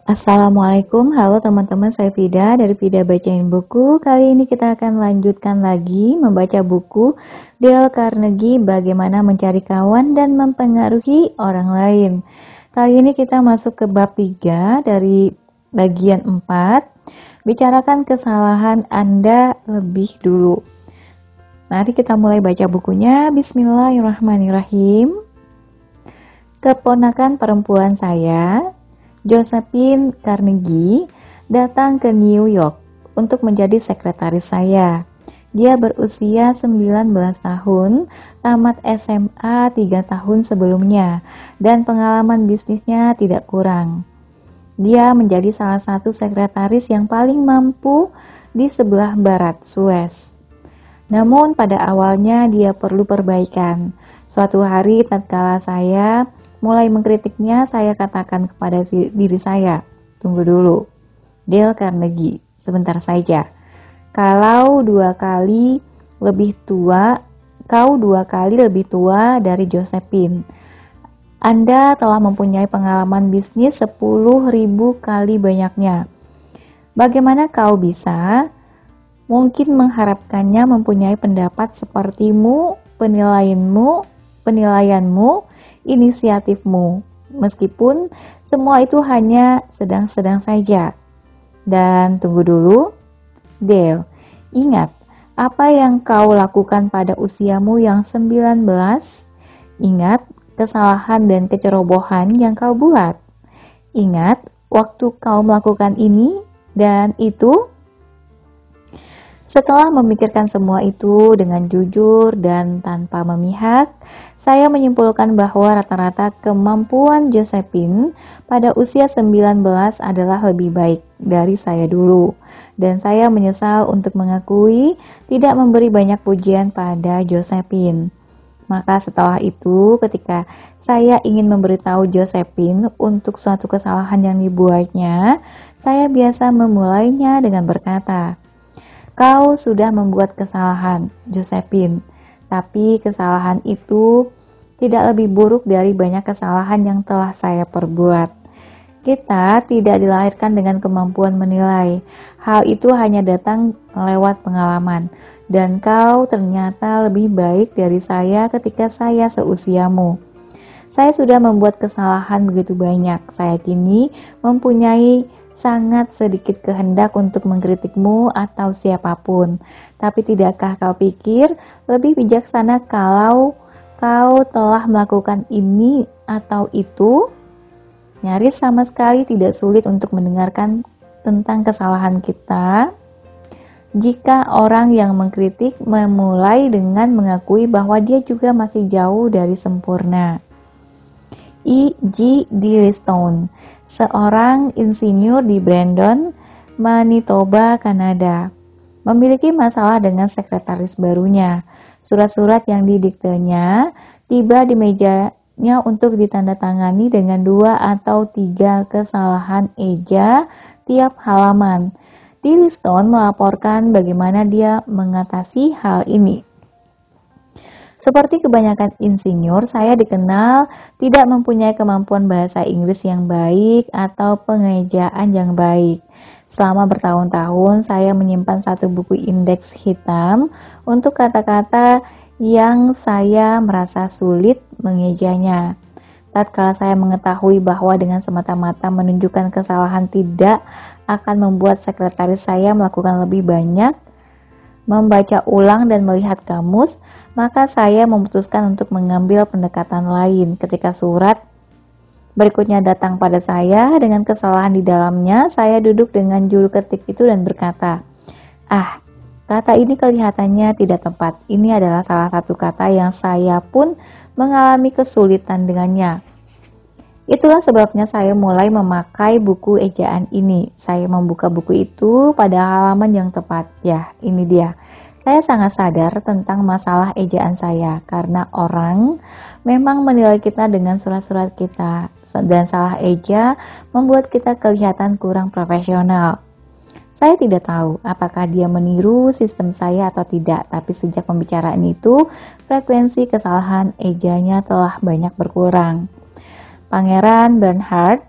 Assalamualaikum, halo teman-teman, saya Vida dari Vida Bacain Buku. Kali ini kita akan lanjutkan lagi membaca buku Dale Carnegie, Bagaimana Mencari Kawan dan Mempengaruhi Orang Lain. Kali ini kita masuk ke bab 3 dari bagian 4, bicarakan kesalahan Anda lebih dulu. Nanti kita mulai baca bukunya. Bismillahirrahmanirrahim. Keponakan perempuan saya, Josephine Carnegie, datang ke New York untuk menjadi sekretaris saya. Dia berusia 19 tahun, tamat SMA 3 tahun sebelumnya, dan pengalaman bisnisnya tidak kurang. Dia menjadi salah satu sekretaris yang paling mampu di sebelah barat Suez. Namun pada awalnya dia perlu perbaikan. Suatu hari tatkala saya mulai mengkritiknya, saya katakan kepada diri saya, tunggu dulu, Dale Carnegie, sebentar saja. Kau dua kali lebih tua dari Josephine. Anda telah mempunyai pengalaman bisnis 10.000 kali banyaknya. Bagaimana kau bisa mungkin mengharapkannya mempunyai pendapat sepertimu, penilaianmu, inisiatifmu, meskipun semua itu hanya sedang-sedang saja. Dan tunggu dulu, Dale, ingat apa yang kau lakukan pada usiamu yang 19. Ingat kesalahan dan kecerobohan yang kau buat. Ingat waktu kau melakukan ini dan itu. Setelah memikirkan semua itu dengan jujur dan tanpa memihak, saya menyimpulkan bahwa rata-rata kemampuan Josephine pada usia 19 adalah lebih baik dari saya dulu. Dan saya menyesal untuk mengakui tidak memberi banyak pujian pada Josephine. Maka setelah itu, ketika saya ingin memberitahu Josephine untuk suatu kesalahan yang dibuatnya, saya biasa memulainya dengan berkata, "Kau sudah membuat kesalahan, Josephine, tapi kesalahan itu tidak lebih buruk dari banyak kesalahan yang telah saya perbuat. Kita tidak dilahirkan dengan kemampuan menilai. Hal itu hanya datang lewat pengalaman, dan kau ternyata lebih baik dari saya ketika saya seusiamu. Saya sudah membuat kesalahan begitu banyak. Saya kini mempunyai sangat sedikit kehendak untuk mengkritikmu atau siapapun. Tapi tidakkah kau pikir lebih bijaksana kalau kau telah melakukan ini atau itu?" Nyaris sama sekali tidak sulit untuk mendengarkan tentang kesalahan kita jika orang yang mengkritik memulai dengan mengakui bahwa dia juga masih jauh dari sempurna. E.G. Dillistone, seorang insinyur di Brandon, Manitoba, Kanada, memiliki masalah dengan sekretaris barunya. Surat-surat yang didiktenya tiba di mejanya untuk ditandatangani dengan 2 atau 3 kesalahan eja tiap halaman. Dillistone melaporkan bagaimana dia mengatasi hal ini. Seperti kebanyakan insinyur, saya dikenal tidak mempunyai kemampuan bahasa Inggris yang baik atau pengejaan yang baik. Selama bertahun-tahun, saya menyimpan satu buku indeks hitam untuk kata-kata yang saya merasa sulit mengejanya. Tatkala saya mengetahui bahwa dengan semata-mata menunjukkan kesalahan tidak akan membuat sekretaris saya melakukan lebih banyak, membaca ulang dan melihat kamus, maka saya memutuskan untuk mengambil pendekatan lain. Ketika surat berikutnya datang pada saya dengan kesalahan di dalamnya, saya duduk dengan juru ketik itu dan berkata, kata ini kelihatannya tidak tepat. Ini adalah salah satu kata yang saya pun mengalami kesulitan dengannya. Itulah sebabnya saya mulai memakai buku ejaan ini. Saya membuka buku itu pada halaman yang tepat. Ya, ini dia. Saya sangat sadar tentang masalah ejaan saya, karena orang memang menilai kita dengan surat-surat kita, dan salah eja membuat kita kelihatan kurang profesional. Saya tidak tahu apakah dia meniru sistem saya atau tidak, tapi sejak pembicaraan itu, frekuensi kesalahan ejanya telah banyak berkurang. Pangeran Bernhard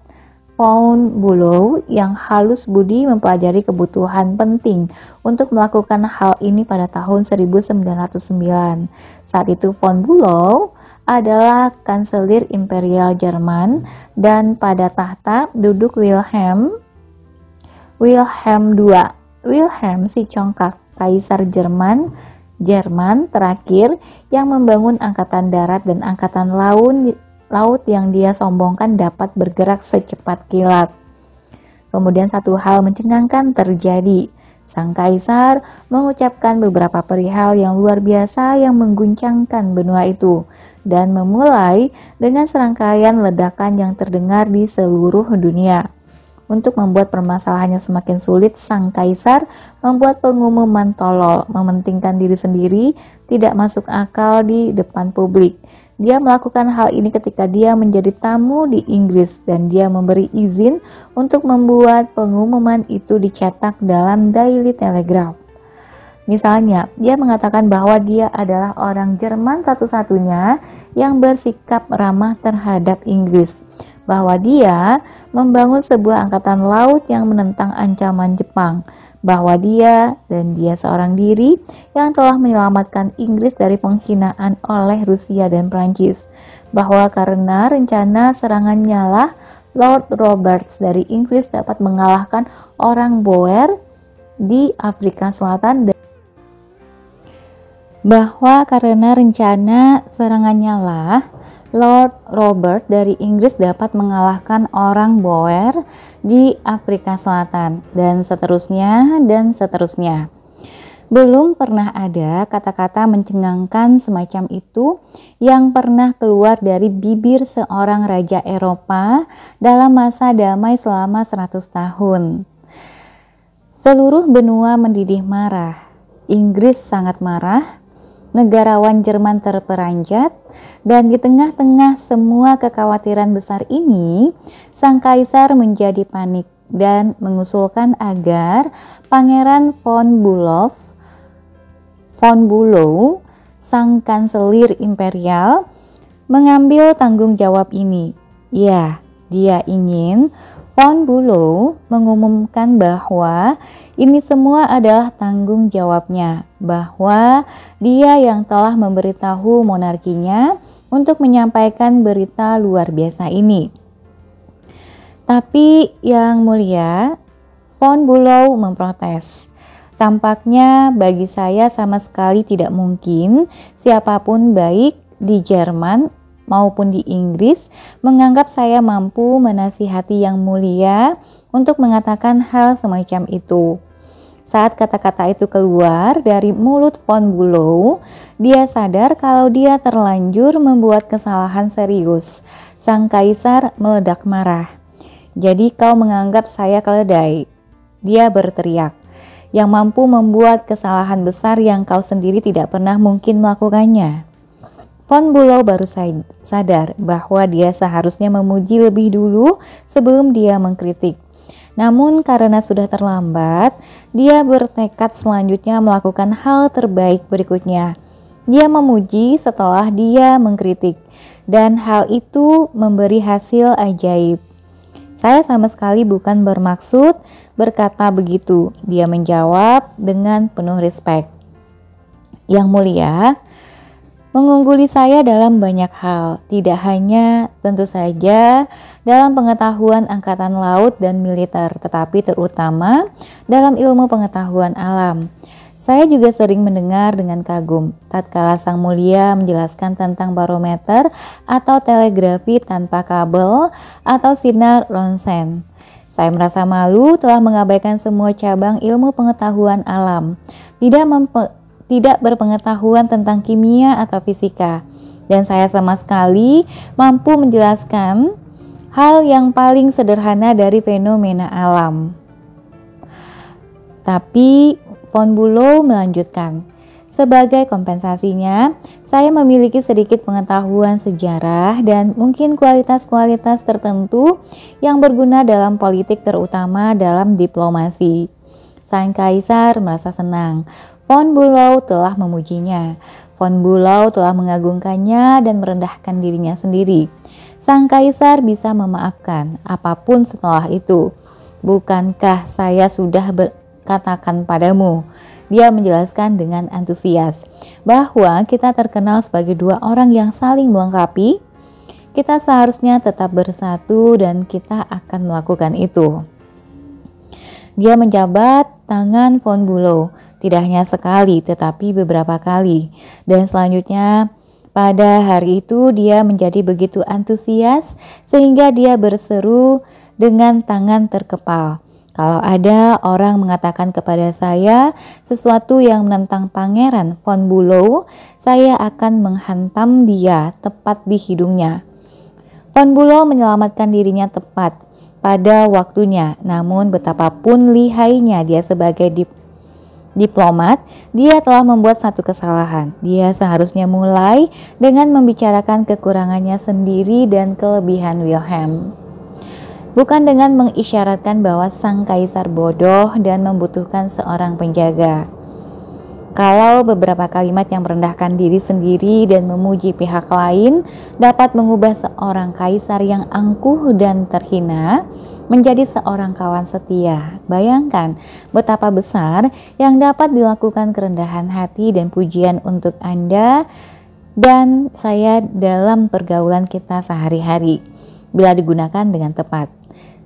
von Bülow yang halus budi mempelajari kebutuhan penting untuk melakukan hal ini pada tahun 1909. Saat itu von Bülow adalah kanselir Imperial Jerman dan pada tahta duduk Wilhelm II. Wilhelm si congkak, kaisar Jerman terakhir yang membangun angkatan darat dan angkatan laut yang dia sombongkan dapat bergerak secepat kilat. Kemudian satu hal mencengangkan terjadi. Sang kaisar mengucapkan beberapa perihal yang luar biasa yang mengguncangkan benua itu dan memulai dengan serangkaian ledakan yang terdengar di seluruh dunia. Untuk membuat permasalahannya semakin sulit, sang kaisar membuat pengumuman tolol, mementingkan diri sendiri, tidak masuk akal di depan publik. Dia melakukan hal ini ketika dia menjadi tamu di Inggris dan dia memberi izin untuk membuat pengumuman itu dicetak dalam Daily Telegraph. Misalnya, dia mengatakan bahwa dia adalah orang Jerman satu-satunya yang bersikap ramah terhadap Inggris, bahwa dia membangun sebuah angkatan laut yang menentang ancaman Jepang, bahwa dia seorang diri yang telah menyelamatkan Inggris dari penghinaan oleh Rusia dan Prancis, bahwa karena rencana serangannya lah Lord Roberts dari Inggris dapat mengalahkan orang Boer di Afrika Selatan bahwa karena rencana serangannya lah Lord Robert dari Inggris dapat mengalahkan orang Boer di Afrika Selatan, dan seterusnya dan seterusnya. Belum pernah ada kata-kata mencengangkan semacam itu yang pernah keluar dari bibir seorang raja Eropa dalam masa damai selama 100 tahun. Seluruh benua mendidih marah. Inggris sangat marah. Negarawan Jerman terperanjat, dan di tengah-tengah semua kekhawatiran besar ini, sang kaisar menjadi panik dan mengusulkan agar Pangeran von Bülow, sang kanselir imperial, mengambil tanggung jawab ini. Ya, dia ingin von Bülow mengumumkan bahwa ini semua adalah tanggung jawabnya, bahwa dia yang telah memberitahu monarkinya untuk menyampaikan berita luar biasa ini. Tapi yang mulia, von Bülow memprotes. Tampaknya bagi saya sama sekali tidak mungkin siapapun baik di Jerman maupun di Inggris menganggap saya mampu menasihati yang mulia untuk mengatakan hal semacam itu. Saat kata-kata itu keluar dari mulut von Bülow, dia sadar kalau dia terlanjur membuat kesalahan serius. Sang kaisar meledak marah. "Jadi kau menganggap saya keledai?" Dia berteriak. "Yang mampu membuat kesalahan besar yang kau sendiri tidak pernah mungkin melakukannya." Von Bülow baru sadar bahwa dia seharusnya memuji lebih dulu sebelum dia mengkritik. Namun karena sudah terlambat, dia bertekad selanjutnya melakukan hal terbaik berikutnya. Dia memuji setelah dia mengkritik, dan hal itu memberi hasil ajaib. "Saya sama sekali bukan bermaksud berkata begitu," dia menjawab dengan penuh respek. "Yang mulia, mengungguli saya dalam banyak hal, tidak hanya tentu saja dalam pengetahuan angkatan laut dan militer, tetapi terutama dalam ilmu pengetahuan alam. Saya juga sering mendengar dengan kagum tatkala Sang Mulia menjelaskan tentang barometer atau telegrafi tanpa kabel atau sinar ronsen. Saya merasa malu telah mengabaikan semua cabang ilmu pengetahuan alam, tidak berpengetahuan tentang kimia atau fisika, dan saya sama sekali mampu menjelaskan hal yang paling sederhana dari fenomena alam." Tapi von Bülow melanjutkan, "Sebagai kompensasinya, saya memiliki sedikit pengetahuan sejarah dan mungkin kualitas-kualitas tertentu yang berguna dalam politik, terutama dalam diplomasi." Sang kaisar merasa senang. Von Bülow telah memujinya. Von Bülow telah mengagungkannya dan merendahkan dirinya sendiri. Sang kaisar bisa memaafkan apapun setelah itu. Bukankah saya sudah berkatakan padamu? Dia menjelaskan dengan antusias bahwa kita terkenal sebagai dua orang yang saling melengkapi. Kita seharusnya tetap bersatu dan kita akan melakukan itu. Dia menjabat tangan Von Bülow, tidak hanya sekali tetapi beberapa kali. Dan selanjutnya pada hari itu dia menjadi begitu antusias sehingga dia berseru dengan tangan terkepal. Kalau ada orang mengatakan kepada saya sesuatu yang menentang Pangeran Von Bülow, saya akan menghantam dia tepat di hidungnya. Von Bülow menyelamatkan dirinya tepat pada waktunya, namun betapapun lihainya dia sebagai diplomat, dia telah membuat satu kesalahan. Dia seharusnya mulai dengan membicarakan kekurangannya sendiri dan kelebihan Wilhelm, bukan dengan mengisyaratkan bahwa sang kaisar bodoh dan membutuhkan seorang penjaga. Kalau beberapa kalimat yang merendahkan diri sendiri dan memuji pihak lain dapat mengubah seorang kaisar yang angkuh dan terhina menjadi seorang kawan setia. Bayangkan betapa besar yang dapat dilakukan kerendahan hati dan pujian untuk Anda dan saya dalam pergaulan kita sehari-hari bila digunakan dengan tepat.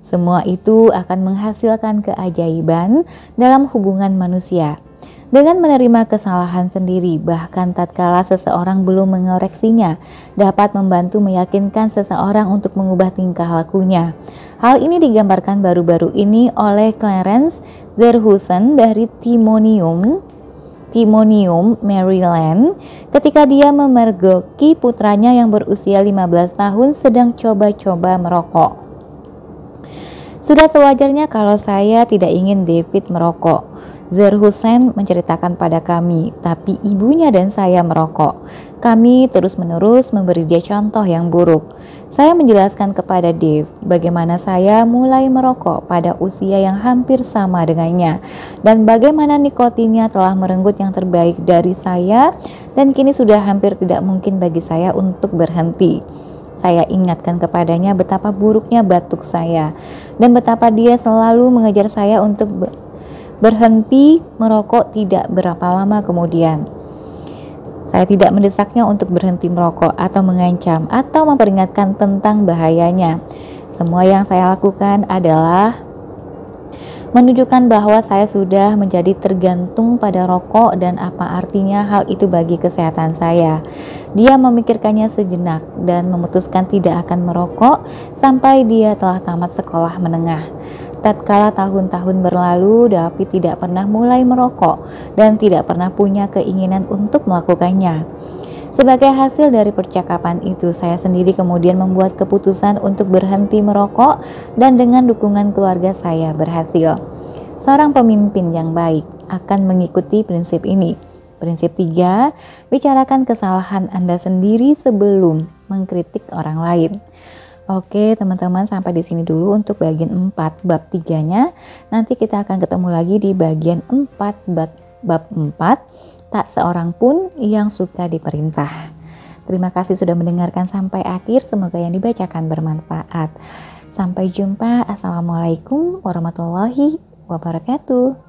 Semua itu akan menghasilkan keajaiban dalam hubungan manusia. Dengan menerima kesalahan sendiri, bahkan tatkala seseorang belum mengoreksinya, dapat membantu meyakinkan seseorang untuk mengubah tingkah lakunya. Hal ini digambarkan baru-baru ini oleh Clarence Zerhusen dari Timonium, Maryland, ketika dia memergoki putranya yang berusia 15 tahun sedang coba-coba merokok. Sudah sewajarnya kalau saya tidak ingin David merokok. Zerhusen menceritakan pada kami, tapi ibunya dan saya merokok. Kami terus-menerus memberi dia contoh yang buruk. Saya menjelaskan kepada Dave bagaimana saya mulai merokok pada usia yang hampir sama dengannya dan bagaimana nikotinnya telah merenggut yang terbaik dari saya dan kini sudah hampir tidak mungkin bagi saya untuk berhenti. Saya ingatkan kepadanya betapa buruknya batuk saya dan betapa dia selalu mengejar saya untuk berhenti merokok tidak berapa lama kemudian. Saya tidak mendesaknya untuk berhenti merokok atau mengancam atau memperingatkan tentang bahayanya. Semua yang saya lakukan adalah menunjukkan bahwa saya sudah menjadi tergantung pada rokok dan apa artinya hal itu bagi kesehatan saya. Dia memikirkannya sejenak dan memutuskan tidak akan merokok sampai dia telah tamat sekolah menengah. Tatkala tahun-tahun berlalu, David tidak pernah mulai merokok dan tidak pernah punya keinginan untuk melakukannya. Sebagai hasil dari percakapan itu, saya sendiri kemudian membuat keputusan untuk berhenti merokok dan dengan dukungan keluarga saya berhasil. Seorang pemimpin yang baik akan mengikuti prinsip ini. Prinsip 3, bicarakan kesalahan Anda sendiri sebelum mengkritik orang lain. Oke teman-teman, sampai di sini dulu untuk bagian 4 bab 3-nya. Nanti kita akan ketemu lagi di bagian 4 bab 4, tak seorang pun yang suka diperintah. Terima kasih sudah mendengarkan sampai akhir, semoga yang dibacakan bermanfaat. Sampai jumpa, assalamualaikum warahmatullahi wabarakatuh.